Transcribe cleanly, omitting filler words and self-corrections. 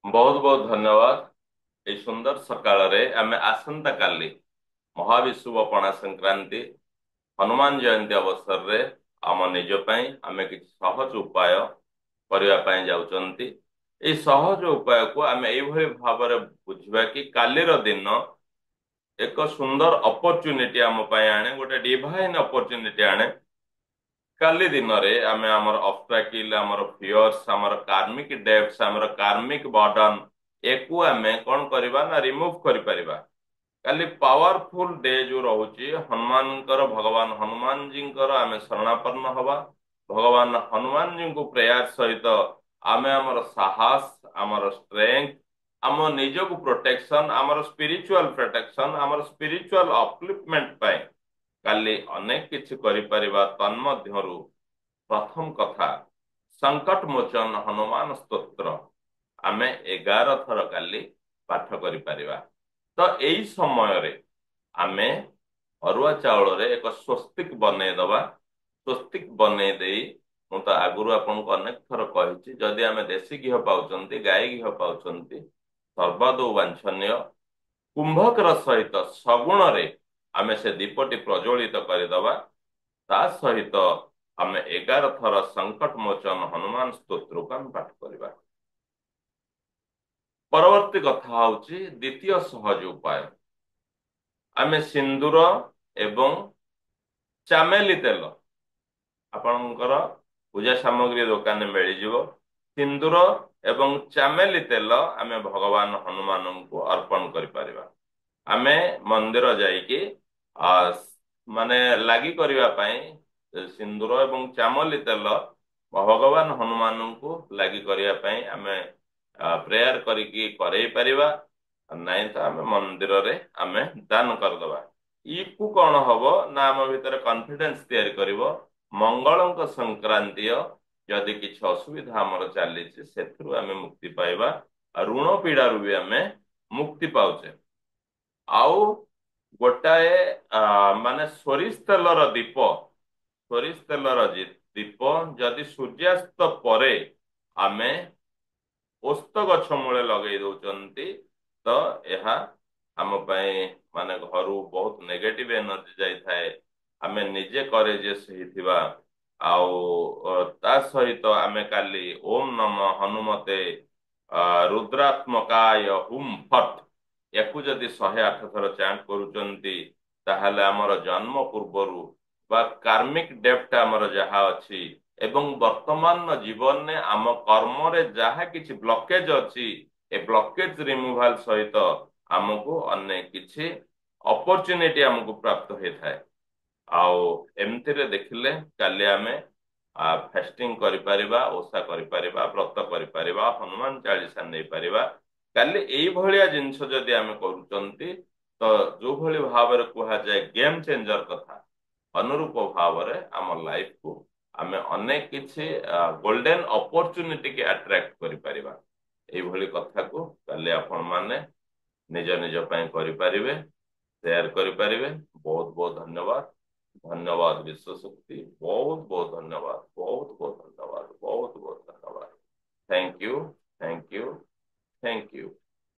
बहुत बहुत धन्यवाद। ए सुंदर सकाळ रे आमे आसंता काली महाविषुव पणा संक्रांति हनुमान जयंती अवसर रे आम निज ପାଇଁ ଆମେ କିଛି ସହଜ ଉପାୟ କରିବା ପାଇଁ ଯାଉଛନ୍ତି। ଏଇ ସହଜ ଉପାୟକୁ ଆମେ ଏଇଭଳି ଭାବରେ ବୁଝିବା କି କାଲିର ଦିନ ଏକ ସୁନ୍ଦର ଅପରଚ୍ୟୁନିଟି ଆମ ପାଇଁ ଆଣେ, ଗୋଟେ ଡିଭାଇନ ଅପରଚ୍ୟୁନିଟି ଆଣେ। କାଲି ଦିନରେ ଆମେ ଆମର ଅବଷ୍ଟ୍ରାକିଲ, ଆମର ଫିୟର୍ସ, ଆମର କାର୍ମିକ ଡେପ୍ସ, ଆମର କାର୍ମିକ ବର୍ଡନ ଏକୁ ଆମେ କଣ କରିବା ନା ରିମୁଭ କରିପାରିବା। କାଲି ପାୱାରଫୁଲ ଡେ ଯୋଉ ରହୁଛି ହନୁମାନଙ୍କର, ଭଗବାନ ହନୁମାନ ଜୀଙ୍କର ଆମେ ଶରଣାପନ୍ନ ହବା। ଭଗବାନ ହନୁମାନ ଜୀଙ୍କୁ ପ୍ରେୟାର ସହିତ ଆମେ ଆମର ସାହସ, ଆମର ଷ୍ଟ୍ରେଙ୍ଥ, ଆମ ନିଜକୁ ପ୍ରୋଟେକ୍ସନ, ଆମର ସ୍ପିରିଚୁଆଲ ପ୍ରୋଟେକ୍ସନ, ଆମର ସ୍ପିରିଚୁଆଲ ଅପଲିଫ୍ଟମେଣ୍ଟ ପାଇଁ କାଲି ଅନେକ କିଛି କରିପାରିବା। ତନ୍ମଧ୍ୟରୁ ପ୍ରଥମ କଥା, ସଂକଟ ମୋଚନ ହନୁମାନ ସ୍ତୋତ୍ର ଆମେ 11 ଥର କାଲି ପାଠ କରିପାରିବା। ତ ଏଇ ସମୟରେ ଆମେ ଅରୁଆ ଚାଉଳରେ ଏକ ସ୍ୱସ୍ତିକ ବନେଇଦବା। ସ୍ୱସ୍ତିକ ବନେଇ ଦେଇ, ମୁଁ ତ ଆଗରୁ ଆପଣଙ୍କୁ ଅନେକ ଥର କହିଛି, ଯଦି ଆମେ ଦେଶୀ ଘିଅ ପାଉଛନ୍ତି, ଗାଈ ଘିଅ ପାଉଛନ୍ତି, ସର୍ବଦଉ ବାଞ୍ଛନୀୟ କୁମ୍ଭକର ସହିତ ସଗୁଣରେ ଆମେ ସେ ଦୀପଟି ପ୍ରଜ୍ୱଳିତ କରିଦବା। ତା ସହିତ ଆମେ 11 ଥର ସଂକଟ ମୋଚନ ହନୁମାନ ସ୍ତୋତ୍ରକୁ ଆମେ ପାଠ କରିବା। ପରବର୍ତ୍ତୀ କଥା ହଉଛି ଦ୍ୱିତୀୟ ସହଜ ଉପାୟ। ଆମେ ସିନ୍ଦୁର ଏବଂ ଚାମେଲି ତେଲ ଆପଣଙ୍କର ପୂଜା ସାମଗ୍ରୀ ଦୋକାନରେ ମିଳିଯିବ। ସିନ୍ଦୁର ଏବଂ ଚାମେଲି ତେଲ ଆମେ ଭଗବାନ ହନୁମାନଙ୍କୁ ଅର୍ପଣ କରିପାରିବା। ଆମେ ମନ୍ଦିର ଯାଇକି ଆ, ମାନେ ଲାଗି କରିବା ପାଇଁ ସିନ୍ଦୁର ଏବଂ ଚାମେଲି ତେଲ ଭଗବାନ ହନୁମାନଙ୍କୁ ଲାଗି କରିବା ପାଇଁ ଆମେ ପ୍ରେୟାର କରିକି କରେଇ ପାରିବା। ନାଇଁ ତ ଆମେ ମନ୍ଦିରରେ ଆମେ ଦାନ କରିଦବା। ଇକୁ କଣ ହବ ନା ଆମ ଭିତରେ କନଫିଡେନ୍ସ ତିଆରି କରିବ। ମଙ୍ଗଳଙ୍କ ସଂକ୍ରାନ୍ତୀୟ ଯଦି କିଛି ଅସୁବିଧା ଆମର ଚାଲିଛି ସେଥିରୁ ଆମେ ମୁକ୍ତି ପାଇବା। ଋଣ ପୀଡାରୁ ବି ଆମେ ମୁକ୍ତି ପାଉଛେ। ଆଉ ଗୋଟାଏ ମାନେ ସୋରିଷ ତେଲର ଦୀପ, ସୋରିଷ ତେଲର ଦୀପ ଯଦି ସୂର୍ଯ୍ୟାସ୍ତ ପରେ ଆମେ ଓସ୍ତ ଗଛ ମୂଳେ ଲଗେଇ ଦଉଛନ୍ତି ତ ଏହା ଆମ ପାଇଁ ମାନେ ଘରୁ ବହୁତ ନେଗେଟିଭ ଏନର୍ଜି ଯାଇଥାଏ। ଆମେ ନିଜେ କରେଜିୟସ୍ ହେଇଥିବା। ଆଉ ତା ସହିତ ଆମେ କାଲି ଓಂ ନମ ହନୁମତେ ରୁଦ୍ରାତ୍ମକାୟ ହୁମ୍ ଫଟ୍ ୟାକୁ ଯଦି 108 ଥର ଚାଣ୍ଟ କରୁଛନ୍ତି ତାହେଲେ ଆମର ଜନ୍ମ ପୂର୍ବରୁ ବା କାର୍ମିକ ଡେପ୍ଟ ଆମର ଯାହା ଅଛି ଏବଂ ବର୍ତ୍ତମାନ ଜୀବନରେ ଆମ କର୍ମରେ ଯାହା କିଛି ବ୍ଲକେଜ ଅଛି ଏ ବ୍ଲକେଜ ରିମୁଭାଲ ସହିତ ଆମକୁ ଅନେକ କିଛି ଅପରଚ୍ୟୁନିଟି ଆମକୁ ପ୍ରାପ୍ତ ହେଇଥାଏ। ଆଉ ଏମିତିରେ ଦେଖିଲେ କାଲି ଆମେ ଫାଷ୍ଟିଂ କରିପାରିବା, ଓଷା କରିପାରିବା, ବ୍ରତ କରିପାରିବା, ହନୁମାନ ଚାଳିଶା ନେଇପାରିବା। କାଲି ଏଇଭଳିଆ ଜିନିଷ ଯଦି ଆମେ କରୁଛନ୍ତି ତ ଯୋଉଭଳି ଭାବରେ କୁହାଯାଏ ଗେମ୍ ଚେଞ୍ଜର କଥା ଅନୁରୂପ ଭାବରେ ଆମ ଲାଇଫକୁ ଆମେ ଅନେକ କିଛି ଗୋଲ୍ଡେନ ଅପରଚ୍ୟୁନିଟି କି ଆଟ୍ରାକ୍ଟ କରିପାରିବା। ଏଇଭଳି କଥାକୁ କାଲି ଆପଣ ମାନେ ନିଜ ନିଜ ପାଇଁ କରିପାରିବେ, ସେୟାର କରିପାରିବେ। ବହୁତ ବହୁତ ଧନ୍ୟବାଦ। ଧନ୍ୟବାଦ ବିଶ୍ୱ ଶକ୍ତି। ବହୁତ ବହୁତ ଧନ୍ୟବାଦ। ବହୁତ ବହୁତ ଧନ୍ୟବାଦ। ବହୁତ ବହୁତ ଧନ୍ୟବାଦ। Thank you. Thank you. Thank you.